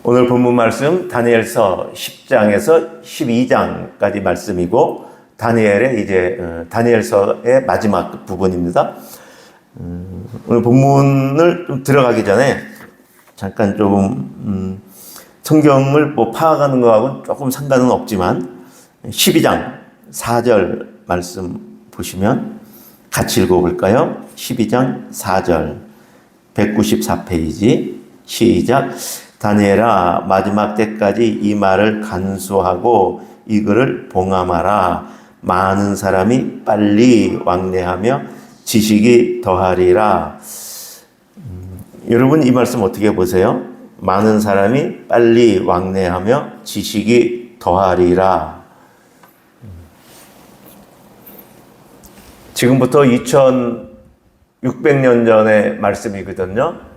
오늘 본문 말씀 다니엘서 10장에서 12장까지 말씀이고 다니엘의 다니엘서의 마지막 부분입니다. 오늘 본문을 좀 들어가기 전에 잠깐 조금 성경을 파악하는 거하고는 조금 상관은 없지만 12장 4절 말씀 보시면 같이 읽어볼까요? 12장 4절 194페이지 시작. 다니엘아, 마지막 때까지 이 말을 간수하고 이 글을 봉함하라. 많은 사람이 빨리 왕래하며 지식이 더하리라. 여러분 이 말씀 어떻게 보세요? 많은 사람이 빨리 왕래하며 지식이 더하리라. 지금부터 2600년 전의 말씀이거든요.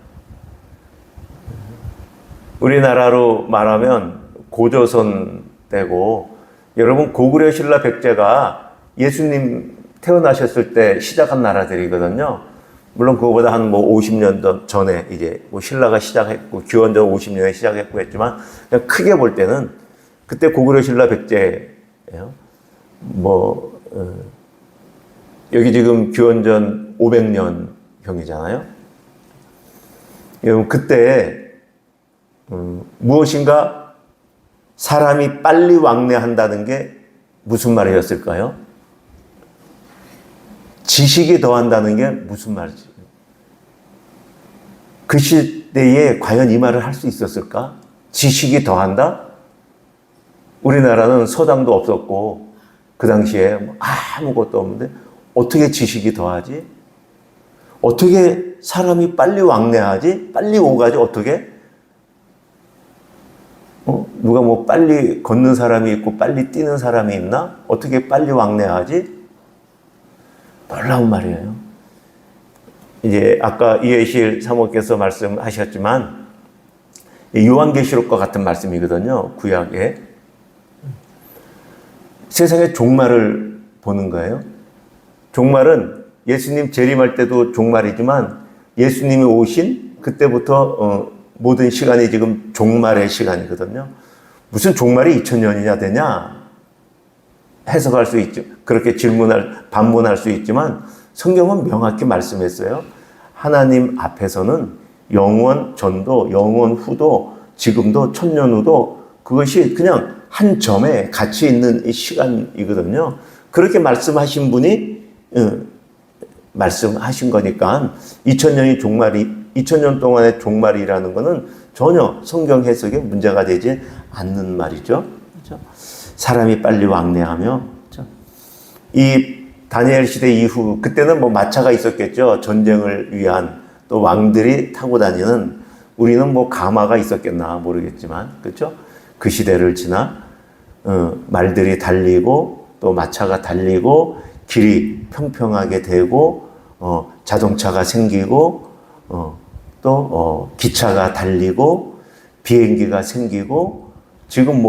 우리나라로 말하면 고조선 때고, 여러분 고구려 신라 백제가 예수님 태어나셨을 때 시작한 나라들이거든요. 물론 그거보다 한 50년 전에 이제 신라가 시작했고 기원전 50년에 시작했고 했지만, 그냥 크게 볼 때는 그때 고구려 신라 백제예요. 여기 지금 기원전 500년 경이잖아요. 여러분 그때 무엇인가 사람이 빨리 왕래한다는 게 무슨 말이었을까요? 지식이 더한다는 게 무슨 말이지? 그 시대에 과연 이 말을 할 수 있었을까? 지식이 더한다? 우리나라는 서당도 없었고 그 당시에 아무것도 없는데 어떻게 지식이 더하지? 어떻게 사람이 빨리 왕래하지? 빨리 오가지? 어떻게? 누가 빨리 걷는 사람이 있고 빨리 뛰는 사람이 있나? 어떻게 빨리 왕래하지? 놀라운 말이에요. 이제 아까 이해실 사모께서 말씀하셨지만 요한계시록과 같은 말씀이거든요. 구약에. 세상의 종말을 보는 거예요. 종말은 예수님 재림할 때도 종말이지만 예수님이 오신 그때부터 모든 시간이 지금 종말의 시간이거든요. 무슨 종말이 2000년이나 되냐? 해석할 수 있죠. 그렇게 반문할 수 있지만 성경은 명확히 말씀했어요. 하나님 앞에서는 영원 전도, 영원 후도, 지금도, 천년 후도 그것이 그냥 한 점에 가치 있는 이 시간이거든요. 그렇게 말씀하신 분이 말씀하신 거니까 2000년 동안의 종말이라는 것은 전혀 성경 해석에 문제가 되지 않는 말이죠. 그렇죠? 사람이 빨리 왕래하며, 그렇죠? 이 다니엘 시대 이후, 그때는 마차가 있었겠죠. 전쟁을 위한, 또 왕들이 타고 다니는, 우리는 가마가 있었겠나 모르겠지만, 그렇죠? 그 시대를 지나, 말들이 달리고, 또 마차가 달리고, 길이 평평하게 되고, 자동차가 생기고, 또 기차가 달리고 비행기가 생기고 지금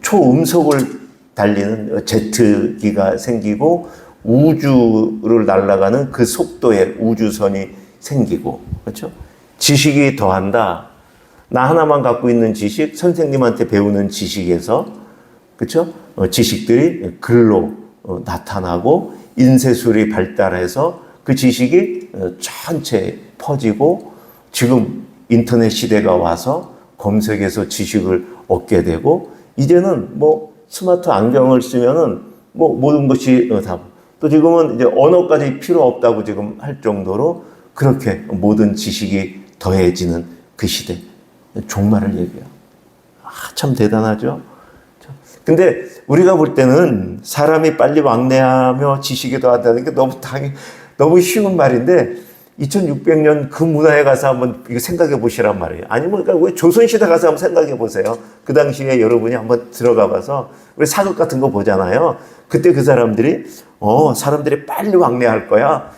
초음속을 달리는 제트기가 생기고 우주를 날아가는 그 속도의 우주선이 생기고, 그렇죠? 지식이 더한다. 나 하나만 갖고 있는 지식, 선생님한테 배우는 지식에서, 그렇죠? 지식들이 글로 나타나고 인쇄술이 발달해서 그 지식이 전체에 퍼지고 지금 인터넷 시대가 와서 검색해서 지식을 얻게 되고 이제는 스마트 안경을 쓰면은 모든 것이 다 또 지금은 이제 언어까지 필요 없다고 지금 할 정도로 그렇게 모든 지식이 더해지는 그 시대 종말을 얘기해요. 참 대단하죠. 근데 우리가 볼 때는 사람이 빨리 왕래하며 지식이 더한다는 게 너무 쉬운 말인데 2600년 그 문화에 가서 한번 이거 생각해 보시란 말이에요. 아니면 왜 조선시대 가서 한번 생각해 보세요. 그 당시에 여러분이 한번 들어가 봐서 우리 사극 같은 거 보잖아요. 그때 그 사람들이 사람들이 빨리 왕래할 거야.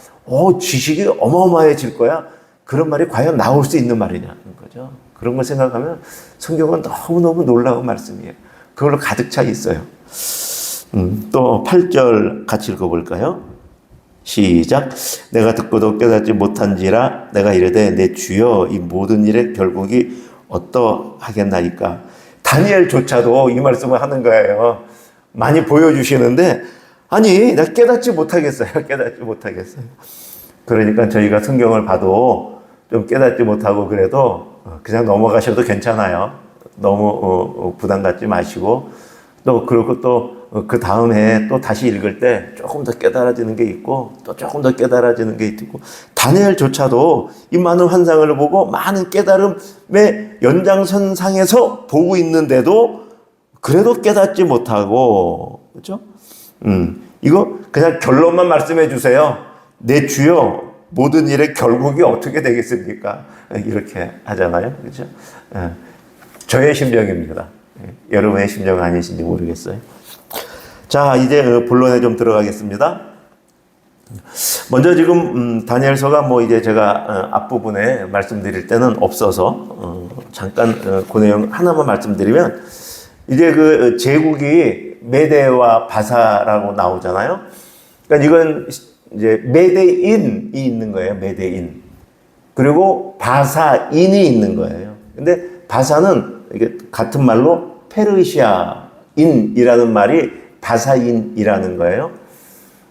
지식이 어마어마해질 거야. 그런 말이 과연 나올 수 있는 말이냐는 거죠. 그런 걸 생각하면 성경은 너무너무 놀라운 말씀이에요. 그걸로 가득 차 있어요. 또 8절 같이 읽어볼까요? 시작. 내가 듣고도 깨닫지 못한지라 내가 이르되 내 주여 이 모든 일의 결국이 어떠하겠나이까. 다니엘조차도 이 말씀을 하는 거예요. 많이 보여주시는데 아니 나 깨닫지 못하겠어요. 깨닫지 못하겠어요. 그러니까 저희가 성경을 봐도 좀 깨닫지 못하고 그래도 그냥 넘어가셔도 괜찮아요. 너무 부담 갖지 마시고 또 그리고 또 그 다음 해에 또 다시 읽을 때 조금 더 깨달아지는 게 있고 또 조금 더 깨달아지는 게 있고 다니엘조차도 이 많은 환상을 보고 많은 깨달음의 연장선상에서 보고 있는데도 그래도 깨닫지 못하고 그렇죠? 이거 그냥 결론만 말씀해 주세요. 내 주여 모든 일의 결국이 어떻게 되겠습니까? 이렇게 하잖아요. 그렇죠? 저의 심정입니다. 여러분의 심정 아니신지 모르겠어요. 자, 이제 본론에 좀 들어가겠습니다. 먼저 지금 다니엘서가 뭐 이제 제가 앞부분에 말씀드릴 때는 없어서 잠깐 그 내용 하나만 말씀드리면 이제 그 제국이 메대와 바사라고 나오잖아요. 그러니까 이건 이제 메대인이 있는 거예요. 메대인. 그리고 바사인이 있는 거예요. 근데 바사는 이게 같은 말로 페르시아인이라는 말이 바사인이라는 거예요.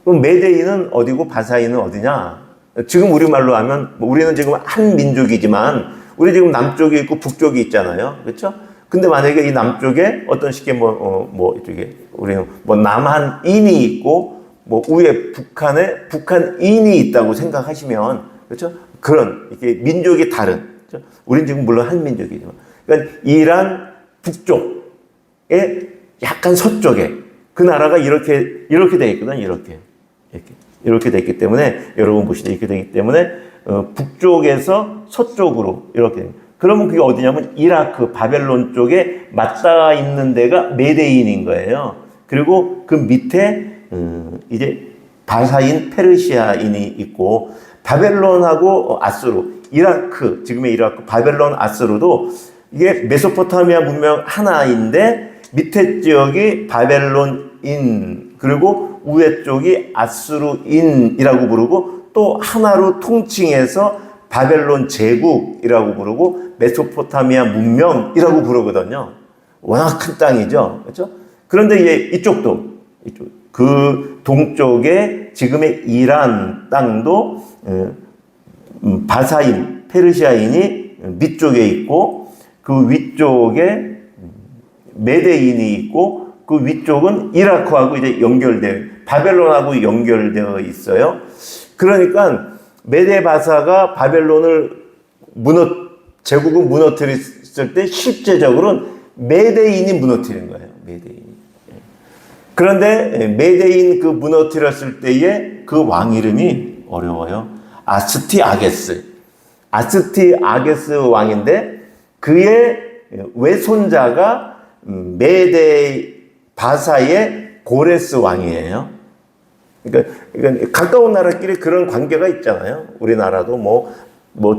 그럼 메대인은 어디고 바사인은 어디냐? 지금 우리말로 하면 우리는 지금 한 민족이지만 우리 지금 남쪽에 있고 북쪽이 있잖아요. 그렇죠? 근데 만약에 이 남쪽에 어떤 식의 이쪽에 우리는 남한인이 있고 위에 북한에 북한인이 있다고 생각하시면 그렇죠? 그런 이렇게 민족이 다른. 그렇죠? 우리는 지금 물론 한 민족이지만 그러니까 이란 북쪽에 약간 서쪽에 그 나라가 이렇게 돼 있거든. 이렇게 돼 있기 때문에 여러분 보시죠. 이렇게 되기 때문에 북쪽에서 서쪽으로 이렇게. 그러면 그게 어디냐면 이라크 바벨론 쪽에 맞닿아 있는 데가 메데인인 거예요. 그리고 그 밑에 이제 바사인 페르시아인이 있고 바벨론하고 아수르 이라크 지금의 이라크 바벨론 아수르도 이게 메소포타미아 문명 하나인데 밑에 지역이 바벨론인 그리고 위에 쪽이 아수르인이라고 부르고 또 하나로 통칭해서 바벨론 제국이라고 부르고 메소포타미아 문명이라고 부르거든요. 워낙 큰 땅이죠. 그렇죠? 그런데 이제 이쪽 그 동쪽에 지금의 이란 땅도 바사인 페르시아인이 밑쪽에 있고 그 위쪽에 메데인이 있고 그 위쪽은 이라크하고 이제 바벨론하고 연결되어 있어요. 그러니까 메데바사가 바벨론을 제국을 무너뜨렸을 때 실제적으로는 메데인이 무너뜨린 거예요. 메데인이. 그런데 메데인 그 무너뜨렸을 때의 그 왕 이름이 어려워요. 아스티아게스 왕인데 그의 외손자가 메데 바사의 고레스 왕이에요. 그러니까 가까운 나라끼리 그런 관계가 있잖아요. 우리나라도 뭐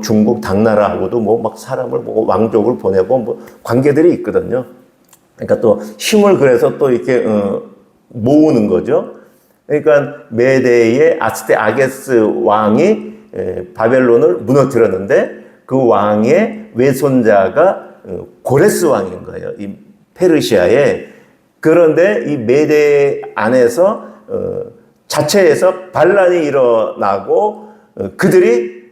중국 당나라하고도 막 사람을 왕족을 보내고 관계들이 있거든요. 그러니까 또 힘을 그래서 또 이렇게 모으는 거죠. 그러니까 메데의 아스티아게스 왕이 바벨론을 무너뜨렸는데 그 왕의 외손자가 고레스 왕인 거예요. 이 페르시아에. 그런데 이 메데 안에서 자체에서 반란이 일어나고 그들이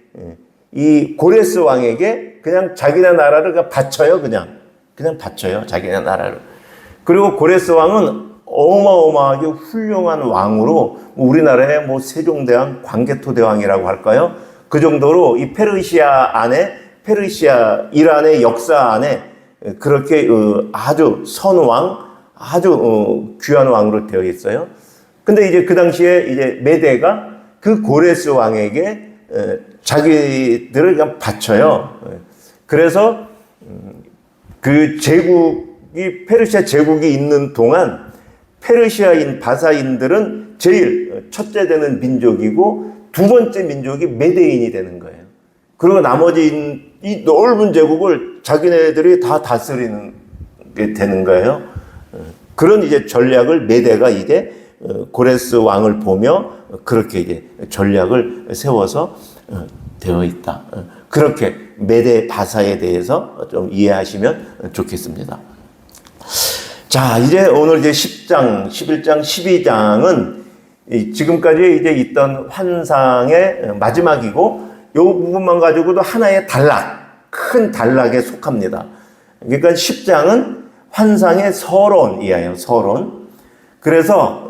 이 고레스 왕에게 그냥 자기네 나라를 바쳐요. 그냥 바쳐요. 자기네 나라를. 그리고 고레스 왕은 어마어마하게 훌륭한 왕으로 우리나라의 세종대왕, 광개토대왕이라고 할까요? 그 정도로 이 이란의 역사 안에 그렇게 아주 선왕, 아주 귀한 왕으로 되어 있어요. 근데 이제 그 당시에 이제 메데가 그 고레스 왕에게 자기들을 그냥 바쳐요. 그래서 그 제국이 페르시아 제국이 있는 동안 페르시아인 바사인들은 제일 첫째 되는 민족이고 두 번째 민족이 메데인이 되는 거예요. 그리고 나머지 이 넓은 제국을 자기네들이 다 다스리는 게 되는 거예요. 그런 이제 전략을 메데가 이제 고레스 왕을 보며 그렇게 이제 전략을 세워서 되어 있다. 그렇게 메데바사에 대해서 좀 이해하시면 좋겠습니다. 자, 이제 오늘 이제 10장, 11장, 12장은 지금까지 이제 있던 환상의 마지막이고, 요 부분만 가지고도 하나의 단락, 큰 단락에 속합니다. 그러니까 10장은 환상의 서론이에요, 서론. 그래서,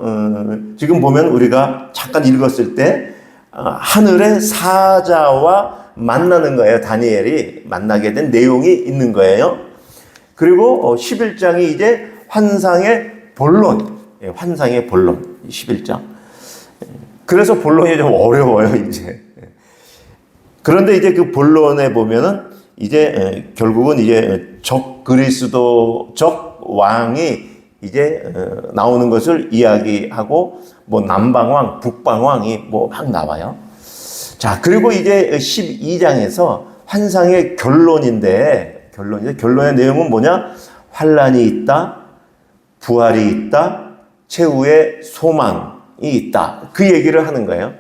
지금 보면 우리가 잠깐 읽었을 때, 하늘의 사자와 만나는 거예요. 다니엘이 만나게 된 내용이 있는 거예요. 그리고 11장이 이제 환상의 본론, 환상의 본론, 11장. 그래서 본론이 좀 어려워요, 이제. 그런데 이제 그 본론에 보면은 이제 결국은 이제 그리스도적 왕이 이제 나오는 것을 이야기하고 뭐 남방왕, 북방왕이 뭐 막 나와요. 자, 그리고 이제 12장에서 환상의 결론의 내용은 뭐냐? 환란이 있다, 부활이 있다, 최후의 소망이 있다. 그 얘기를 하는 거예요.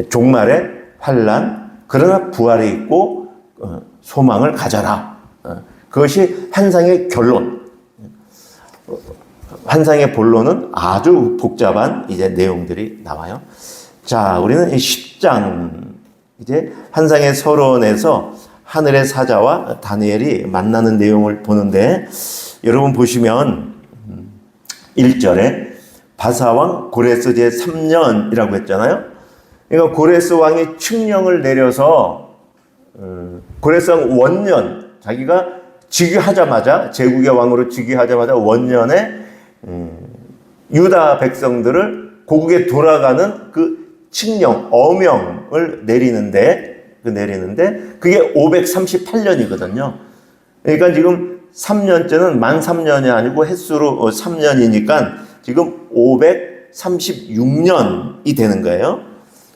종말에 환란, 그러나 부활이 있고 소망을 가져라. 그것이 환상의 결론. 환상의 본론은 아주 복잡한 이제 내용들이 나와요. 자, 우리는 이 10장 이제 환상의 서론에서 하늘의 사자와 다니엘이 만나는 내용을 보는데, 여러분 보시면 1절에 바사왕 고레스 제 3년이라고 했잖아요. 그러니까 고레스 왕이 칙령을 내려서 고레스 왕 원년, 자기가 즉위하자마자, 제국의 왕으로 즉위하자마자 원년에 유다 백성들을 고국에 돌아가는 그 칙령, 어명을 내리는데 그게 538년이거든요. 그러니까 지금 3년째는 만 3년이 아니고 햇수로 3년이니까 지금 536년이 되는 거예요.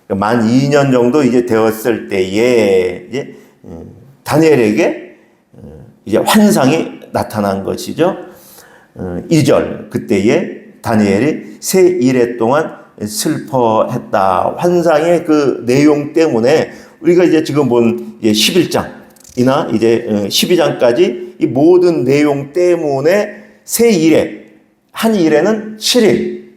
만 2년 정도 이제 되었을 때에 이제 다니엘에게 이제 환상이 나타난 것이죠. 2절, 그때에 다니엘이 새 이래 동안 슬퍼했다. 환상의 그 내용 때문에 우리가 이제 지금 본 11장이나 이제 12장까지 이 모든 내용 때문에 새 이래, 한 이래는 7일,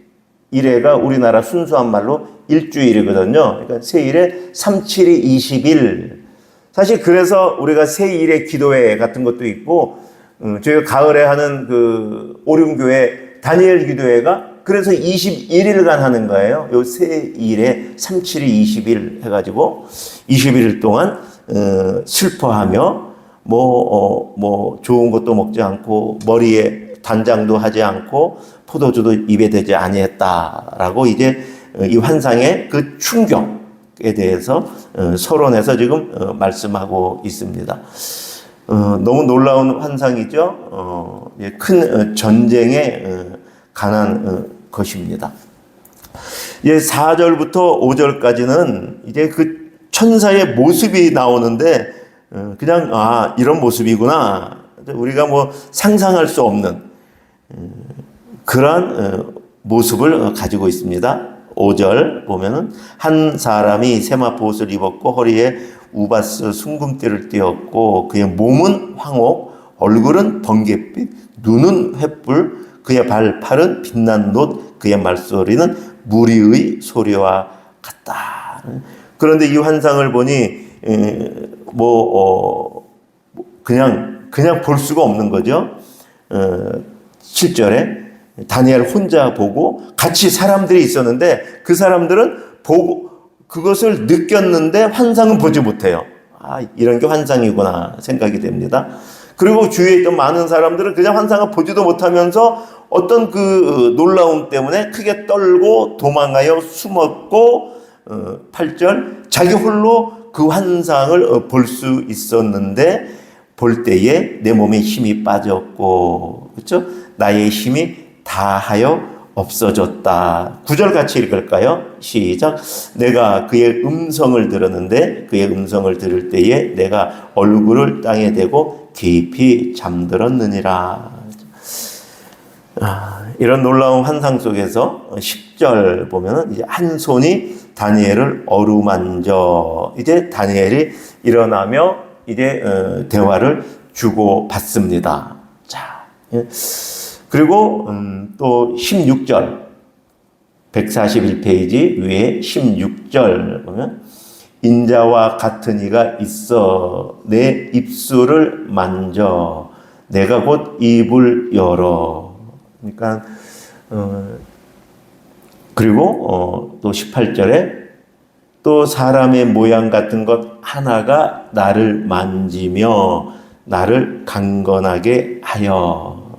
이래가 우리나라 순수한 말로 일주일이거든요. 그러니까 새 이래 3, 7이 20일. 사실 그래서 우리가 새 이래 기도회 같은 것도 있고, 저희가 가을에 하는 그 오륜교회 다니엘 기도회가 그래서 21일간 하는 거예요. 요 새 일에 3, 7이 20일 해가지고 21일 동안 슬퍼하며 뭐 좋은 것도 먹지 않고 머리에 단장도 하지 않고 포도주도 입에 대지 아니했다라고 이제 이 환상의 그 충격에 대해서 서론에서 지금 말씀하고 있습니다. 너무 놀라운 환상이죠. 큰 전쟁에 관한 것입니다. 이제 4절부터 5절까지는 이제 그 천사의 모습이 나오는데, 그냥 이런 모습이구나. 우리가 뭐 상상할 수 없는 그러한 모습을 가지고 있습니다. 5절 보면은 한 사람이 세마포 옷을 입었고 허리에 우바스 순금띠를 띠었고 그의 몸은 황옥, 얼굴은 번갯빛, 눈은 횃불, 그의 팔은 빛난 놋, 그의 말소리는 무리의 소리와 같다. 그런데 이 환상을 보니 그냥 볼 수가 없는 거죠. 7절에 다니엘 혼자 보고 같이 사람들이 있었는데 그 사람들은 보고 그것을 느꼈는데 환상은 보지 못해요. 이런 게 환상이구나 생각이 됩니다. 그리고 주위에 있던 많은 사람들은 그냥 환상을 보지도 못하면서 어떤 그 놀라움 때문에 크게 떨고 도망하여 숨었고, 8절 자기 홀로 그 환상을 볼 수 있었는데 볼 때에 내 몸에 힘이 빠졌고, 그렇죠? 나의 힘이 다하여 없어졌다. 9절 같이 읽을까요? 시작. 내가 그의 음성을 들었는데 그의 음성을 들을 때에 내가 얼굴을 땅에 대고 깊이 잠들었느니라. 이런 놀라운 환상 속에서 10절 보면은 이제 한 손이 다니엘을 어루만져, 이제 다니엘이 일어나며 이제 대화를 주고받습니다. 자, 예. 그리고 또 16절 141페이지 위에 16절 보면 인자와 같은 이가 있어 내 입술을 만져 내가 곧 입을 열어. 그러니까 그리고 또 18절에 또 사람의 모양 같은 것 하나가 나를 만지며 나를 강건하게 하여.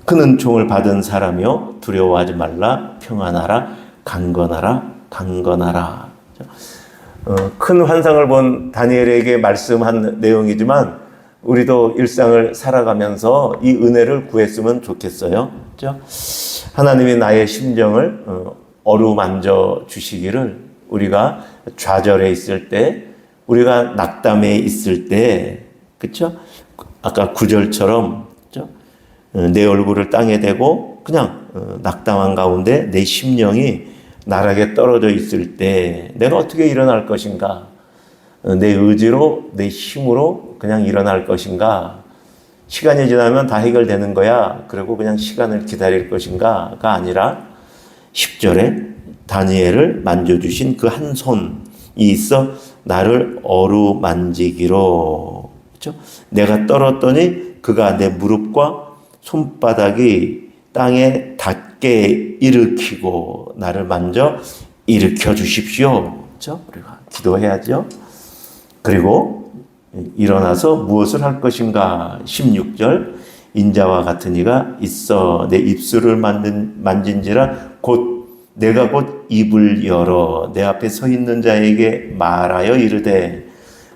그는 총을 받은 사람이요 두려워하지 말라 평안하라 강건하라 강건하라. 큰 환상을 본 다니엘에게 말씀한 내용이지만 우리도 일상을 살아가면서 이 은혜를 구했으면 좋겠어요. 그렇죠? 하나님이 나의 심정을 어루만져 주시기를, 우리가 좌절해 있을 때, 우리가 낙담해 있을 때, 그렇죠? 아까 9절처럼 그렇죠? 내 얼굴을 땅에 대고 그냥 낙담한 가운데 내 심령이 나락에 떨어져 있을 때 내가 어떻게 일어날 것인가? 내 의지로, 내 힘으로 그냥 일어날 것인가? 시간이 지나면 다 해결되는 거야. 그리고 그냥 시간을 기다릴 것인가가 아니라 10절에 다니엘을 만져주신 그 한 손이 있어 나를 어루만지기로. 그렇죠? 내가 떨었더니 그가 내 무릎과 손바닥이 땅에 닿게 일으키고 나를 만져 일으켜 주십시오. 그렇죠? 우리가 기도해야죠. 그리고 일어나서 무엇을 할 것인가? 16절 인자와 같은 이가 있어 내 입술을 만진지라 내가 곧 입을 열어 내 앞에 서 있는 자에게 말하여 이르되.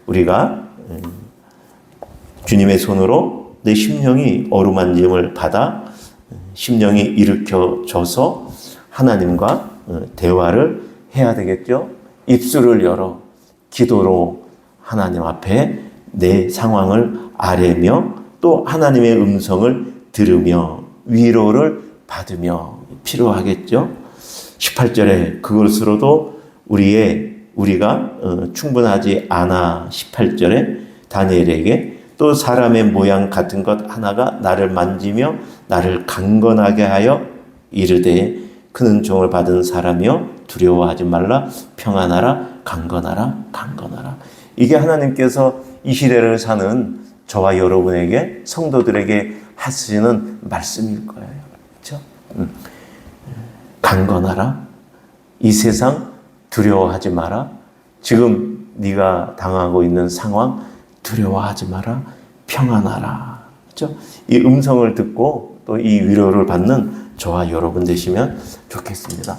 우리가 주님의 손으로 내 심령이 어루만짐을 받아 심령이 일으켜져서 하나님과 대화를 해야 되겠죠. 입술을 열어 기도로 하나님 앞에 내 상황을 아뢰며 또 하나님의 음성을 들으며 위로를 받으며 필요하겠죠. 18절에 그것으로도 우리가 충분하지 않아. 18절에 다니엘에게 또 사람의 모양 같은 것 하나가 나를 만지며 나를 강건하게 하여 이르되 그는 종을 받은 사람이여 두려워하지 말라 평안하라 강건하라 강건하라. 이게 하나님께서 이 시대를 사는 저와 여러분에게, 성도들에게 하시는 말씀일 거예요. 그렇죠? 강건하라. 이 세상 두려워하지 마라. 지금 네가 당하고 있는 상황 두려워하지 마라. 평안하라. 그렇죠? 이 음성을 듣고 또 이 위로를 받는 저와 여러분 되시면 좋겠습니다.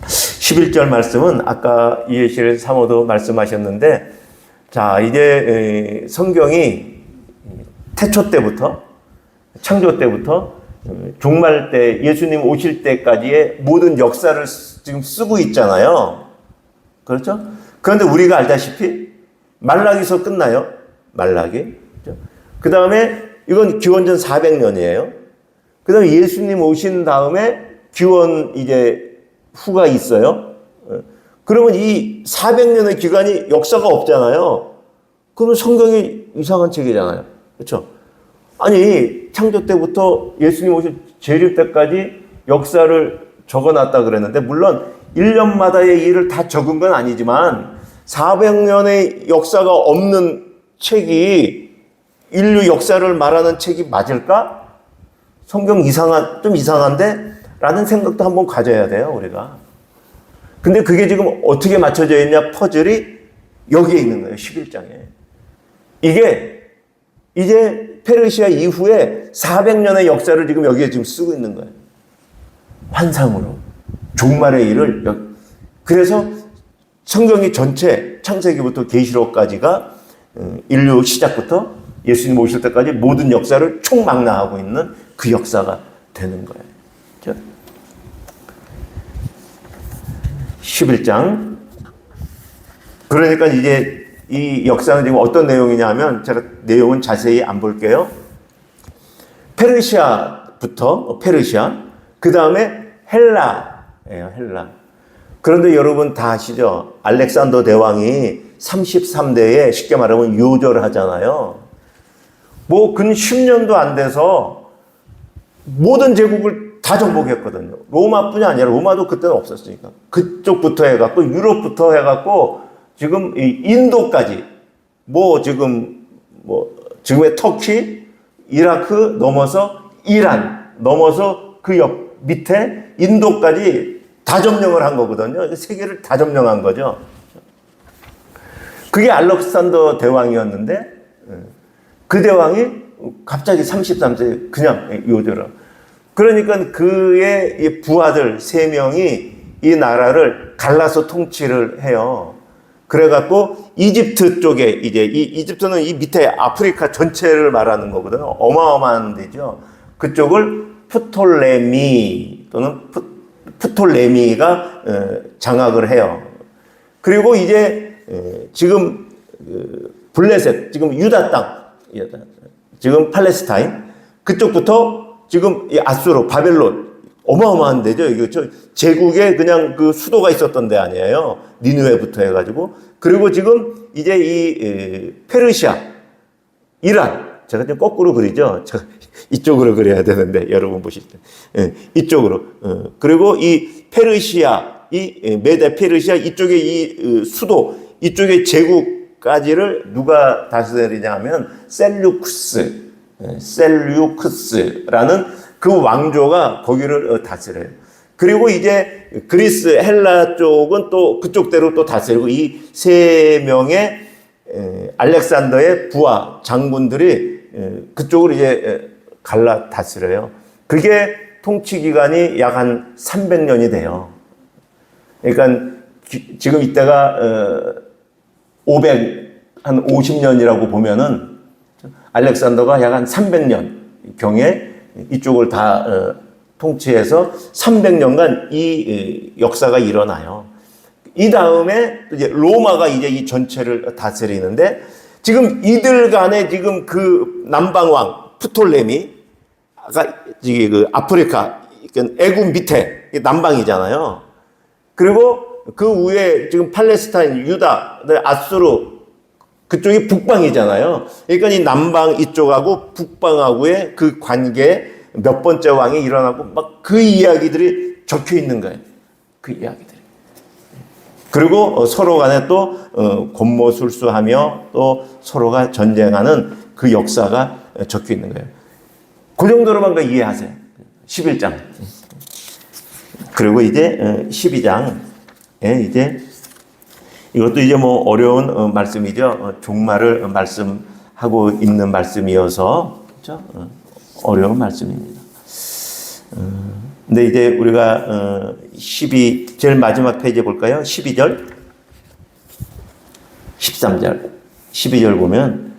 11절 말씀은 아까 이해실 사모도 말씀하셨는데, 자, 이제 성경이 태초 때부터, 창조 때부터 종말 때, 예수님 오실 때까지의 모든 역사를 지금 쓰고 있잖아요. 그렇죠? 그런데 우리가 알다시피 말라기서 끝나요. 말라기. 그 다음에 이건 기원전 400년이에요. 그 다음에 예수님 오신 다음에 기원 이제 후가 있어요. 그러면 이 400년의 기간이 역사가 없잖아요. 그러면 성경이 이상한 책이잖아요. 그렇죠? 아니, 창조 때부터 예수님 오신 재림 때까지 역사를 적어놨다 그랬는데, 물론 1년마다의 일을 다 적은 건 아니지만 400년의 역사가 없는 책이 인류 역사를 말하는 책이 맞을까? 성경 좀 이상한데? 라는 생각도 한번 가져야 돼요, 우리가. 근데 그게 지금 어떻게 맞춰져 있냐? 퍼즐이 여기에 있는 거예요, 11장에. 이게 이제 페르시아 이후에 400년의 역사를 지금 여기에 지금 쓰고 있는 거예요. 환상으로. 종말의 일을. 그래서 성경이 전체 창세기부터 계시록까지가 인류 시작부터 예수님 오실 때까지 모든 역사를 총망라하고 있는 그 역사가 되는 거예요. 11장. 그러니까 이제 이 역사는 지금 어떤 내용이냐 하면, 제가 내용은 자세히 안 볼게요. 페르시아부터, 그 다음에 헬라예요, 헬라. 그런데 여러분 다 아시죠? 알렉산더 대왕이 33대에 쉽게 말하면 요절을 하잖아요. 뭐 근 10년도 안 돼서 모든 제국을 다 정복했거든요. 로마뿐이 아니라 로마도 그때는 없었으니까. 그쪽부터 해갖고 유럽부터 해갖고 지금 이 인도까지 지금의 터키, 이라크 넘어서 이란 넘어서 그 옆 밑에 인도까지 다 점령을 한 거거든요. 세계를 다 점령한 거죠. 그게 알렉산더 대왕이었는데 그 대왕이 갑자기 33세 그냥 요절을. 그러니까 그의 이 부하들 3명이 이 나라를 갈라서 통치를 해요. 그래갖고 이집트 쪽에 이제 이집트는 이 밑에 아프리카 전체를 말하는 거거든요. 어마어마한 데죠. 그쪽을 프톨레미 또는 프톨레미가 장악을 해요. 그리고 이제 지금 블레셋, 지금 유다 땅, 지금 팔레스타인 그쪽부터 지금 이 아수르, 바벨론 어마어마한 데죠. 이거 제국에 그냥 그 수도가 있었던 데 아니에요. 니느웨부터 해가지고. 그리고 지금 이제 이 페르시아, 이란. 제가 좀 거꾸로 그리죠. 이쪽으로 그려야 되는데 여러분 보실 때 이쪽으로. 그리고 이 페르시아, 이 메데 페르시아 이쪽에 이 수도, 이쪽에 제국까지를 누가 다스리냐 하면 셀류크스라는 그 왕조가 거기를 다스려요. 그리고 이제 그리스, 헬라 쪽은 또 그쪽대로 또 다스리고 이 3명의 알렉산더의 부하 장군들이 그쪽을 이제 갈라 다스려요. 그게 통치 기간이 약 한 300년이 돼요. 그러니까 지금 이때가 한 50년이라고 보면은 알렉산더가 약 한 300년 경에 이쪽을 다 통치해서 300년간 이 역사가 일어나요. 이 다음에 이제 로마가 이제 이 전체를 다스리는데 지금 이들 간에 지금 그 남방왕 프톨레미가 그 아프리카 애굽 밑에 남방이잖아요. 그리고 그 위에 지금 팔레스타인, 유다, 아수르 그쪽이 북방이잖아요. 그러니까 이 남방 이쪽하고 북방하고의 그 관계 몇 번째 왕이 일어나고 막 그 이야기들이 적혀 있는 거예요. 그 이야기들이. 그리고 서로 간에 또 권모술수하며 또 서로가 전쟁하는 그 역사가 적혀 있는 거예요. 그 정도로만 이해하세요. 11장. 그리고 이제 12장에 이제 이것도 이제 뭐 어려운 말씀이죠. 종말을 말씀하고 있는 말씀이어서 그렇죠? 어려운 말씀입니다. 근데 이제 우리가 제일 마지막 페이지에 볼까요? 12절, 13절, 12절 보면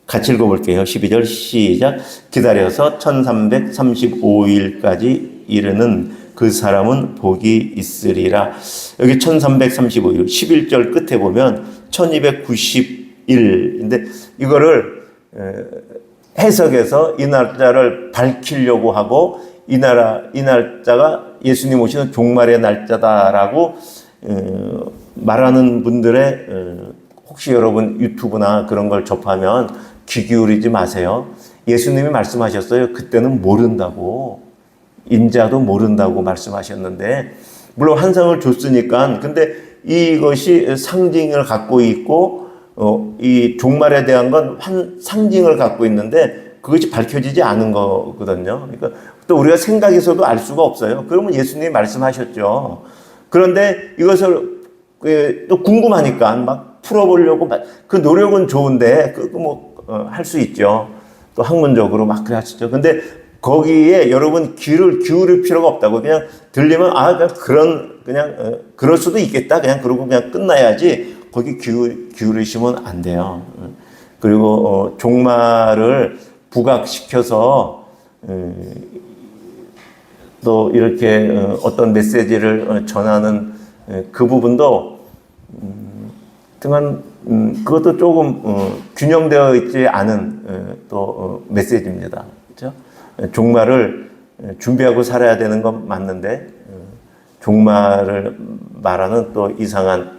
같이 읽어볼게요. 12절 시작. 기다려서 1335일까지 이르는 그 사람은 복이 있으리라. 여기 1335일, 11절 끝에 보면 1290일인데 이거를 해석해서 이 날짜를 밝히려고 하고 이 날짜가 예수님 오시는 종말의 날짜다라고 말하는 분들의 혹시 여러분 유튜브나 그런 걸 접하면 귀 기울이지 마세요. 예수님이 말씀하셨어요. 그때는 모른다고. 인자도 모른다고 말씀하셨는데 물론 환상을 줬으니까 근데 이것이 상징을 갖고 있고 이 종말에 대한 건 상징을 갖고 있는데 그것이 밝혀지지 않은 거거든요. 그러니까 또 우리가 생각해서도 알 수가 없어요. 그러면 예수님이 말씀하셨죠. 그런데 이것을 또 궁금하니까 막 풀어보려고 그 노력은 좋은데 그거 뭐 할 수 있죠. 또 학문적으로 막 그래 하시죠. 근데 거기에 여러분 귀를 기울일 필요가 없다고 그냥 들리면 그냥 그럴 수도 있겠다 그냥 그러고 그냥 끝나야지 거기 기울이시면 안 돼요. 그리고 종말을 부각시켜서 또 이렇게 어떤 메시지를 전하는 그 부분도 등한 그것도 조금 균형되어 있지 않은 또 메시지입니다. 그렇죠? 종말을 준비하고 살아야 되는 건 맞는데 종말을 말하는 또 이상한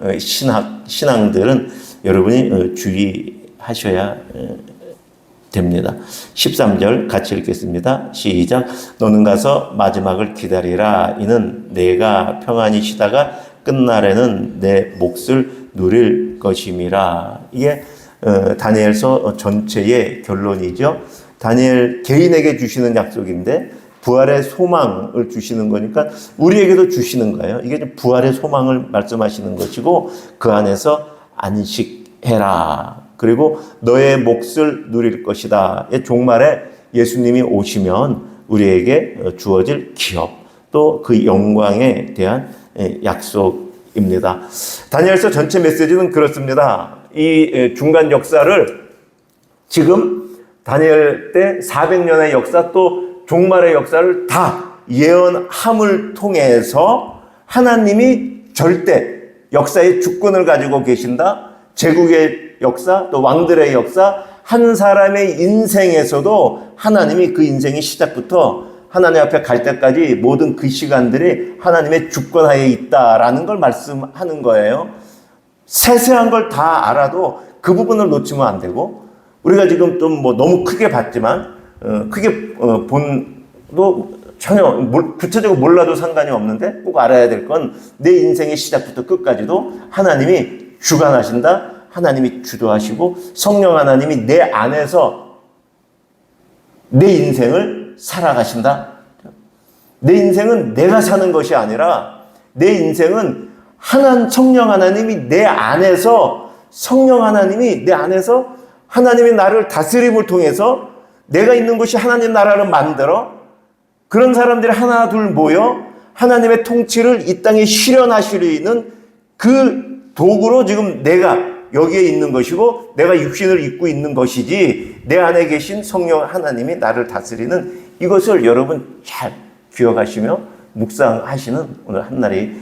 신앙들은 여러분이 주의하셔야 됩니다. 13절 같이 읽겠습니다. 시작. 너는 가서 마지막을 기다리라. 이는 내가 평안히 쉬다가 끝날에는 내 몫을 누릴 것임이라. 이게 다니엘서 전체의 결론이죠. 다니엘 개인에게 주시는 약속인데 부활의 소망을 주시는 거니까 우리에게도 주시는 거예요. 이게 부활의 소망을 말씀하시는 것이고 그 안에서 안식해라. 그리고 너의 몫을 누릴 것이다. 종말에 예수님이 오시면 우리에게 주어질 기업 또 그 영광에 대한 약속입니다. 다니엘서 전체 메시지는 그렇습니다. 이 중간 역사를 지금 다니엘 때 400년의 역사 또 종말의 역사를 다 예언함을 통해서 하나님이 절대 역사의 주권을 가지고 계신다. 제국의 역사, 또 왕들의 역사, 한 사람의 인생에서도 하나님이 그 인생의 시작부터 하나님 앞에 갈 때까지 모든 그 시간들이 하나님의 주권하에 있다라는 걸 말씀하는 거예요. 세세한 걸 다 알아도 그 부분을 놓치면 안 되고 우리가 지금 좀 뭐 너무 크게 봤지만 크게 본도 전혀 구체적으로 몰라도 상관이 없는데 꼭 알아야 될 건 내 인생의 시작부터 끝까지도 하나님이 주관하신다. 하나님이 주도하시고 성령 하나님이 내 안에서 내 인생을 살아가신다. 내 인생은 내가 사는 것이 아니라 내 인생은 성령 하나님이 내 안에서 성령 하나님이 내 안에서 하나님이 나를 다스림을 통해서 내가 있는 곳이 하나님 나라를 만들어 그런 사람들이 하나 둘 모여 하나님의 통치를 이 땅에 실현하시려는 그 도구로 지금 내가 여기에 있는 것이고 내가 육신을 입고 있는 것이지 내 안에 계신 성령 하나님이 나를 다스리는 이것을 여러분 잘 기억하시며 묵상하시는 오늘 한날이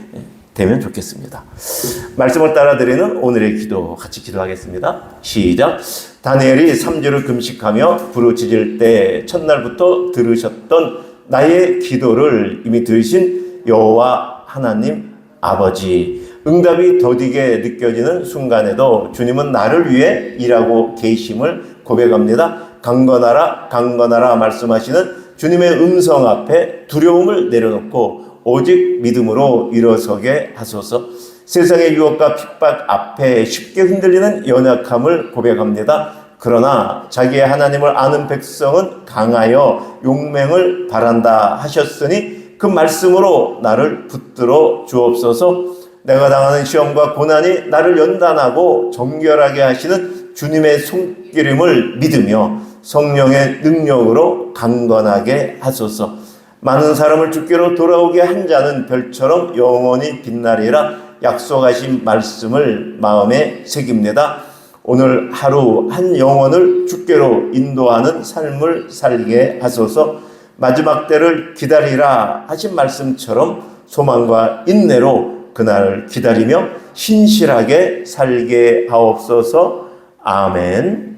되면 좋겠습니다. 말씀을 따라 드리는 오늘의 기도 같이 기도하겠습니다. 시작. 다니엘이 3주를 금식하며 부르짖을 때 첫날부터 들으셨던 나의 기도를 이미 들으신 여호와 하나님 아버지 응답이 더디게 느껴지는 순간에도 주님은 나를 위해 일하고 계심을 고백합니다. 강건하라 강건하라 말씀하시는 주님의 음성 앞에 두려움을 내려놓고 오직 믿음으로 일어서게 하소서. 세상의 유혹과 핍박 앞에 쉽게 흔들리는 연약함을 고백합니다. 그러나 자기의 하나님을 아는 백성은 강하여 용맹을 바란다 하셨으니 그 말씀으로 나를 붙들어 주옵소서. 내가 당하는 시험과 고난이 나를 연단하고 정결하게 하시는 주님의 손길임을 믿으며 성령의 능력으로 강건하게 하소서. 많은 사람을 주께로 돌아오게 한 자는 별처럼 영원히 빛나리라 약속하신 말씀을 마음에 새깁니다. 오늘 하루 한 영혼을 주께로 인도하는 삶을 살게 하소서. 마지막 때를 기다리라 하신 말씀처럼 소망과 인내로 그날을 기다리며 신실하게 살게 하옵소서. 아멘.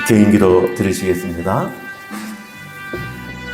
개인기도 들으시겠습니다.